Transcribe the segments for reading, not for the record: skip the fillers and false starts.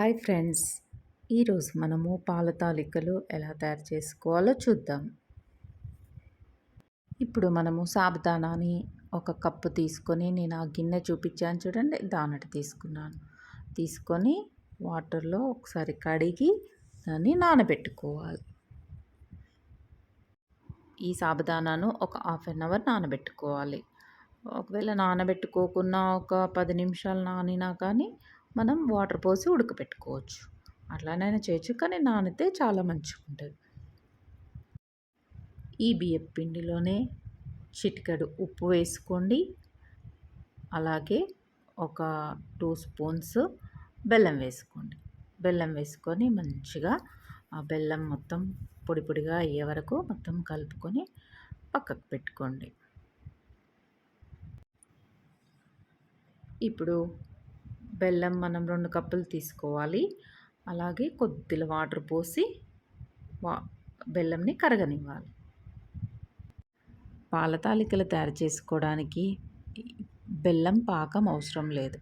Hi friends, ఈరోజు మనము పాల తాలికలు ఎలా తయారు చేసుకోవాలో చూద్దాం. ఇప్పుడు మనము సాబుదానాని ఒక కప్పు తీసుకొని, నేను ఆ గిన్నె చూపించాను చూడండి, దానటి తీసుకున్నాను. తీసుకొని వాటర్లో ఒకసారి కడిగి దాన్ని నానబెట్టుకోవాలి. ఈ సాబుదానాను ఒక హాఫ్ అన్ అవర్ నానబెట్టుకోవాలి. ఒకవేళ నానబెట్టుకోకున్నా ఒక 10 నిమిషాలు నానినా కానీ మనం వాటర్ పోసి ఉడకపెట్టుకోవచ్చు. అట్లానైనా చేయొచ్చు, కానీ నానితే చాలా మంచిగుంటది. ఈ బియ్యపు పిండిలోనే చిటికెడు ఉప్పు వేసుకోండి. అలాగే ఒక 2 స్పూన్స్ బెల్లం వేసుకోండి. బెల్లం వేసుకొని మంచిగా ఆ బెల్లం మొత్తం పొడి పొడిగా అయ్యే వరకు మొత్తం కలుపుకొని పక్కకు పెట్టుకోండి. ఇప్పుడు బెల్లం మనం 2 కప్పులు తీసుకోవాలి. అలాగే కొద్దిగా వాటర్ పోసి బెల్లంని కరగనివ్వాలి. పాల తాలికలు తయారు చేసుకోవడానికి బెల్లం పాకం అవసరం లేదు.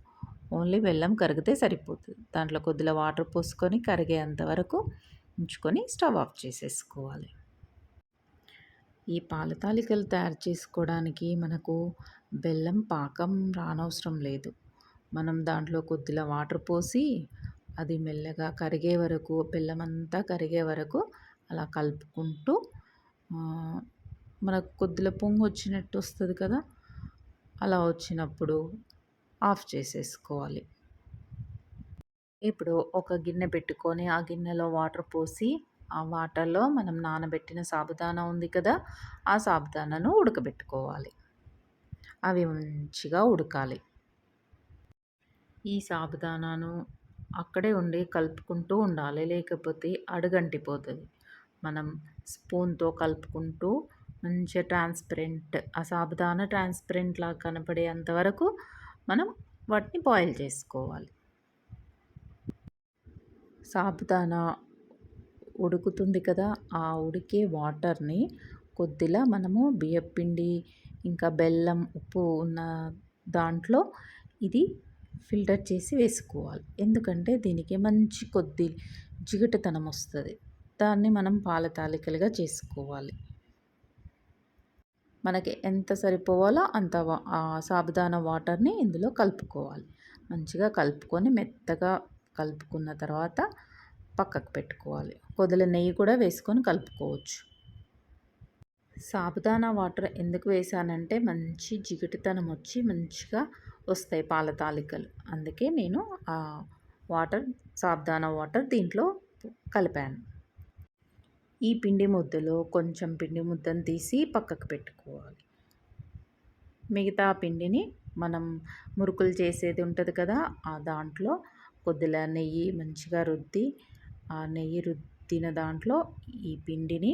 ఓన్లీ బెల్లం కరిగితే సరిపోతుంది. దాంట్లో కొద్దిగా వాటర్ పోసుకొని కరిగేంత వరకు ఉంచుకొని స్టవ్ ఆఫ్ చేసేసుకోవాలి. ఈ పాల తాలికలు తయారు చేసుకోవడానికి మనకు బెల్లం పాకం రానవసరం లేదు. మనం దాంట్లో కొద్దిగా వాటర్ పోసి అది మెల్లగా కరిగే వరకు, బెల్లం అంతా కరిగే వరకు అలా కలుపుకుంటూ మనకు కొద్దిగా పొంగు వచ్చినట్టు వస్తుంది కదా, అలా వచ్చినప్పుడు ఆఫ్ చేసేసుకోవాలి. ఇప్పుడు ఒక గిన్నె పెట్టుకొని ఆ గిన్నెలో వాటర్ పోసి ఆ వాటర్లో మనం నానబెట్టిన సాబుదానా ఉంది కదా, ఆ సాబుదానాను ఉడకబెట్టుకోవాలి. అవి మంచిగా ఉడకాలి. ఈ సాబుదానాను అక్కడే ఉండి కలుపుకుంటూ ఉండాలి, లేకపోతే అడుగంటిపోతుంది. మనం స్పూన్తో కలుపుకుంటూ మంచిగా ట్రాన్స్పరెంట్, ఆ సాబుదానా ట్రాన్స్పరెంట్ లాగా కనపడేంత వరకు మనం వాటిని బాయిల్ చేసుకోవాలి. సాబుదానా ఉడుకుతుంది కదా, ఆ ఉడికే వాటర్ని కొద్దిగా మనము బియ్యపిండి ఇంకా బెల్లం ఉప్పు ఉన్న దాంట్లో ఇది ఫిల్టర్ చేసి వేసుకోవాలి. ఎందుకంటే దీనికి మంచి కొద్ది జిగటతనం వస్తుంది. దాన్ని మనం పాల తాలికలుగా చేసుకోవాలి. మనకి ఎంత సరిపోవాలో అంత సాబుదానా వాటర్ని ఇందులో కలుపుకోవాలి. మంచిగా కలుపుకొని మెత్తగా కలుపుకున్న తర్వాత పక్కకు పెట్టుకోవాలి. కొద్దిగా నెయ్యి కూడా వేసుకొని కలుపుకోవచ్చు. సాబుదానా వాటర్ ఎందుకు వేసానంటే మంచి జిగుటుతనం వచ్చి మంచిగా వస్తాయి పాల తాలికలు. అందుకే నేను ఆ సాబుదానా వాటర్ దీంట్లో కలిపాను. ఈ పిండి ముద్దలో కొంచెం పిండి ముద్దను తీసి పక్కకు పెట్టుకోవాలి. మిగతా పిండిని మనం మురుకులు చేసేది ఉంటుంది కదా, ఆ దాంట్లో కొద్దిగా నెయ్యి మంచిగా రుద్ది, ఆ నెయ్యి రుద్దిన దాంట్లో ఈ పిండిని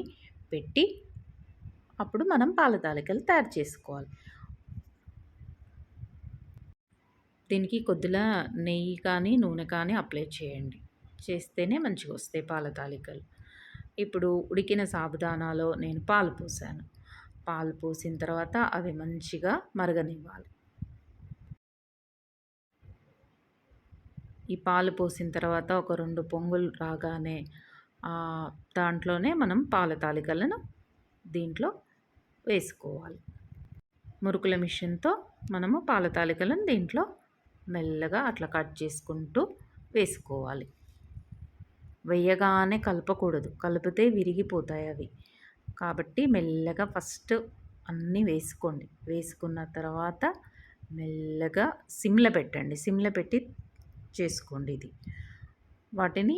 పెట్టి అప్పుడు మనం పాల తాలికలు తయారు చేసుకోవాలి. దీనికి కొద్దిగా నెయ్యి కానీ నూనె కానీ అప్లై చేయండి. చేస్తేనే మంచిగా వస్తాయి పాల తాలికలు. ఇప్పుడు ఉడికిన సాబుదానాలో నేను పాలు పోసాను. పాలు పోసిన తర్వాత అవి మంచిగా మరగనివ్వాలి. ఈ పాలు పోసిన తర్వాత ఒక 2 పొంగులు రాగానే దాంట్లోనే మనం పాల తాలికలను దీంట్లో వేసుకోవాలి. మురుకుల మిషన్తో మనము పాల తాలికలను దీంట్లో మెల్లగా అట్లా కట్ చేసుకుంటూ వేసుకోవాలి. వేయగానే కలపకూడదు, కలిపితే విరిగిపోతాయి అవి. కాబట్టి మెల్లగా ఫస్ట్ అన్నీ వేసుకోండి. వేసుకున్న తర్వాత మెల్లగా సిమ్లో పెట్టండి. సిమ్లో పెట్టి చేసుకోండి. ఇది వాటిని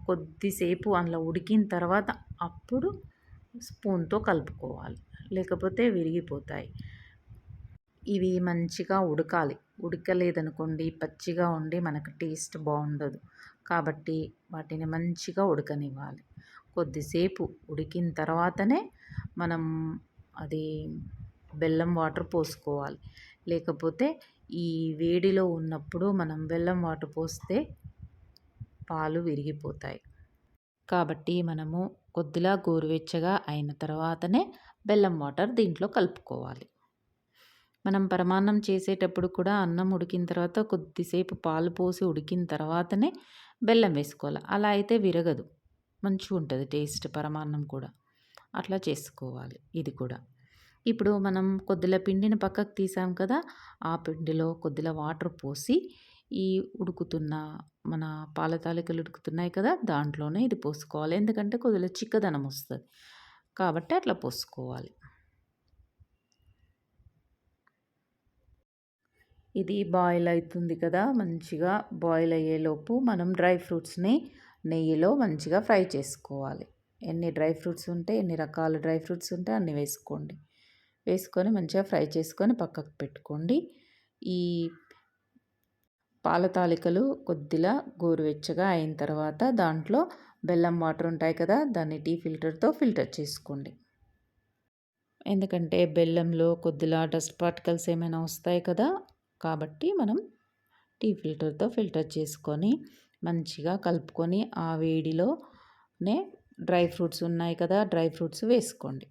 కొద్దిసేపు అందులో ఉడికిన తర్వాత అప్పుడు స్పూన్తో కలుపుకోవాలి, లేకపోతే విరిగిపోతాయి. ఇవి మంచిగా ఉడకాలి. ఉడకలేదనుకోండి పచ్చిగా ఉండి మనకు టేస్ట్ బాగుండదు. కాబట్టి వాటిని మంచిగా ఉడకనివ్వాలి. కొద్దిసేపు ఉడికిన తర్వాతనే మనం అది బెల్లం వాటర్ పోసుకోవాలి. లేకపోతే ఈ వేడిలో ఉన్నప్పుడు మనం బెల్లం వాటర్ పోస్తే పాలు విరిగిపోతాయి. కాబట్టి మనము కొద్దిగా గోరువెచ్చగా అయిన తర్వాతనే బెల్లం వాటర్ దీంట్లో కలుపుకోవాలి. మనం పరమాన్నం చేసేటప్పుడు కూడా అన్నం ఉడికిన తర్వాత కొద్దిసేపు పాలు పోసి ఉడికిన తర్వాతనే బెల్లం వేసుకోవాలి. అలా అయితే విరగదు. మంచిగుంటది టేస్ట్ పరమాన్నం కూడా. అట్లా చేసుకోవాలి ఇది కూడా. ఇప్పుడు మనం కొద్దిల పిండిని పక్కకు తీసాం కదా! ఆ పిండిలో కొద్దిల వాటర్ పోసి ఈ ఉడుకుతున్న మన పాల తాలికలు ఉడుకుతున్నాయి కదా! దాంట్లోనే ఇది పోసుకోవాలి. ఎందుకంటే కొద్దిగా చిక్కదనం వస్తది. కాబట్టి అట్లా పోసుకోవాలి. ఇది బాయిల్ అయితుంది కదా! మంచిగా బాయిల్ అయ్యేలోపు మనం డ్రై ఫ్రూట్స్‌ని నెయ్యిలో మంచిగా ఫ్రై చేసుకోవాలి. ఎన్ని డ్రై ఫ్రూట్స్ ఉంటే, ఎన్ని రకాల డ్రై ఫ్రూట్స్ ఉంటే అన్ని వేసుకోండి. వేసుకొని మంచిగా ఫ్రై చేసుకొని పక్కకు పెట్టుకోండి. ఈ పాల తాలికలు కొద్దిగా గోరువెచ్చగా అయిన తర్వాత దాంట్లో బెల్లం వాటర్ ఉంటాయి కదా! దాన్ని టీ ఫిల్టర్‌తో ఫిల్టర్ చేసుకోండి. ఎందుకంటే బెల్లంలో కొద్దిగా డస్ట్ పార్టికల్స్ ఏమైనా వస్తాయి కదా! కాబట్టి మనం టీ ఫిల్టర్‌తో ఫిల్టర్ చేసుకొని మంచిగా కలుపుకొని ఆ వేడిలోనే డ్రై ఫ్రూట్స్ ఉన్నాయి కదా! డ్రై ఫ్రూట్స్ వేసుకోండి.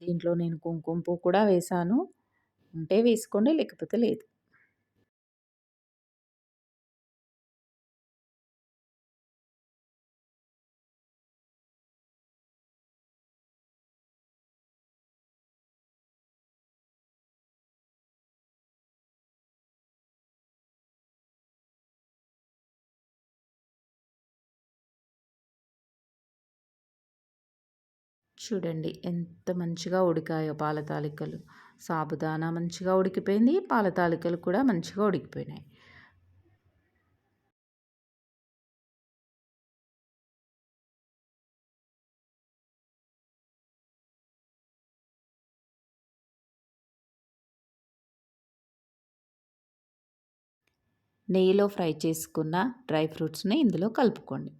దీంట్లో నేను కుంకుమ పువ్వు కూడా వేశాను. ఉంటే వేసుకోండి లేకపోతే లేదు. చూడండి ఎంత మంచిగా ఉడికాయో పాల తాలికలు. సాబుదానా మంచిగా ఉడికిపోయింది. పాల తాలికలు కూడా మంచిగా ఉడికిపోయినాయి. నెయ్యిలో ఫ్రై చేసుకున్న డ్రై ఫ్రూట్స్‌ని ఇందులో కలుపుకోండి.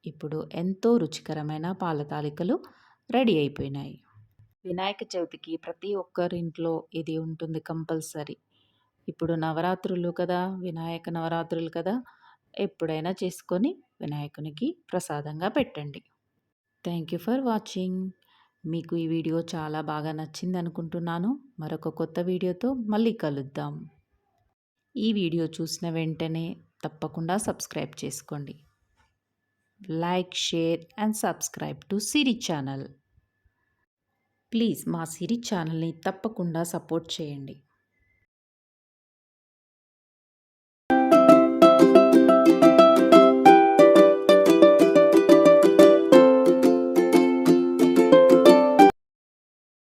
ఇప్పుడు ఎంతో రుచికరమైన పాల తాలికలు రెడీ అయిపోయినాయి. వినాయక చవితికి ప్రతి ఒక్కరింట్లో ఇది ఉంటుంది కంపల్సరీ. ఇప్పుడు నవరాత్రులు కదా! వినాయక నవరాత్రులు కదా! ఎప్పుడైనా చేసుకొని వినాయకునికి ప్రసాదంగా పెట్టండి. Thank you for watching. మీకు ఈ వీడియో చాలా బాగా నచ్చిందనుకుంటున్నాను. మరొక కొత్త వీడియోతో మళ్ళీ కలుద్దాం. ఈ వీడియో చూసిన వెంటనే తప్పకుండా సబ్స్క్రైబ్ చేసుకోండి. Like, share and subscribe to Siri channel. Please మా సిరి ఛానల్ని తప్పకుండా సపోర్ట్ చేయండి.